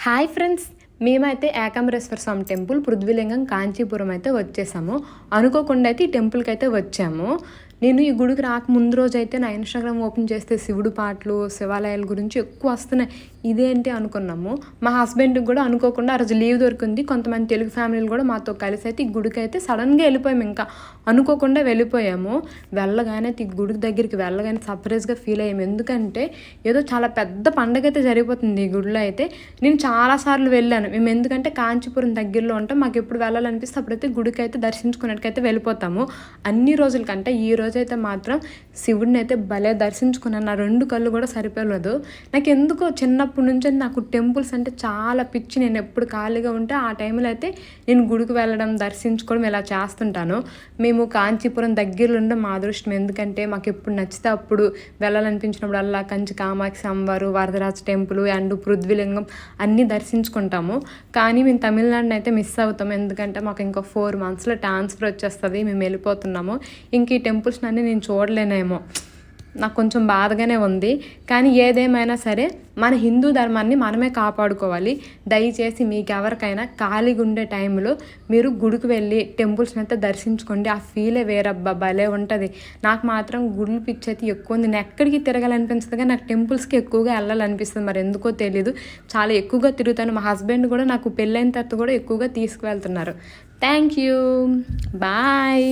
Hi friends, మేమైతే ఏకాంబరేశ్వర స్వామి temple పృథ్వీలింగం Kanchipuram అయితే వచ్చేసాము. అనుకోకుండా అయితే ఈ టెంపుల్కి అయితే వచ్చాము. నేను ఈ గుడికి రాకముందు రోజు అయితే నా ఇన్స్టాగ్రామ్ ఓపెన్ చేస్తే శివుడు పాటలు, శివాలయాల గురించి ఎక్కువ వస్తున్నాయి. ఇదేంటి అనుకున్నాము. మా హస్బెండ్కి కూడా అనుకోకుండా ఆ రోజు లీవ్ దొరికింది. కొంతమంది తెలుగు ఫ్యామిలీలు కూడా మాతో కలిసి అయితే ఈ గుడికి అయితే సడన్గా వెళ్ళిపోయాము. ఇంకా అనుకోకుండా వెళ్ళిపోయాము. వెళ్ళగానే ఈ గుడి దగ్గరికి వెళ్ళగానే సర్ప్రైజ్గా ఫీల్ అయ్యాము. ఎందుకంటే ఏదో చాలా పెద్ద పండగ అయితే జరిగిపోతుంది ఈ గుడిలో అయితే. నేను చాలాసార్లు వెళ్ళాను. మేము ఎందుకంటే కాంచీపురం దగ్గరలో ఉంటాం. మాకు ఎప్పుడు వెళ్ళాలనిపిస్తే అప్పుడైతే గుడికి అయితే దర్శించుకున్నట్టుకైతే వెళ్ళిపోతాము. అన్ని రోజుల కంటే ఈ రోజైతే మాత్రం శివుడిని అయితే భలే దర్శించుకున్నాను. నా 2 కళ్ళు కూడా సరిపోలేదు. నాకు ఎందుకో చిన్నప్పటి నుంచి నాకు టెంపుల్స్ అంటే చాలా పిచ్చి. నేను ఎప్పుడు ఖాళీగా ఉంటే ఆ టైంలో అయితే నేను గుడికి వెళ్ళడం, దర్శించుకోవడం ఇలా చేస్తుంటాను. మేము కాంచీపురం దగ్గరలో ఉండడం మా అదృష్టం. ఎందుకంటే మాకు ఎప్పుడు నచ్చితే అప్పుడు వెళ్ళాలనిపించినప్పుడల్లా కంచి కామాక్షి అమ్మవారు, వరదరాజ టెంపుల్ అండ్ పృథ్వీలింగం అన్నీ దర్శించుకుంటాము. కానీ మేము తమిళనాడుని అయితే మిస్ అవుతాము. ఎందుకంటే మాకు ఇంకా 4 monthsలో ట్రాన్స్ఫర్ వచ్చేస్తుంది. మేము వెళ్ళిపోతున్నాము. ఇంక ఈ టెంపుల్స్ అన్నీ నేను చూడలేనేమో. నాకు కొంచెం బాధగానే ఉంది. కానీ ఏదేమైనా సరే మన హిందూ ధర్మాన్ని మనమే కాపాడుకోవాలి. దయచేసి మీకు ఎవరికైనా ఖాళీగా ఉండే టైంలో మీరు గుడికి వెళ్ళి టెంపుల్స్ని అయితే దర్శించుకోండి. ఆ ఫీలే వేరబ్బా, భలే ఉంటుంది. నాకు మాత్రం గుళ్ళు పిచ్చి అయితే ఎక్కువ ఉంది. నేను ఎక్కడికి తిరగాలనిపిస్తుంది కానీ నాకు టెంపుల్స్కి ఎక్కువగా వెళ్ళాలనిపిస్తుంది. మరి ఎందుకో తెలీదు, చాలా ఎక్కువగా తిరుగుతాను. మా హస్బెండ్ కూడా నాకు పెళ్ళైన తర్వాత కూడా ఎక్కువగా తీసుకువెళ్తున్నారు. Thank you, bye.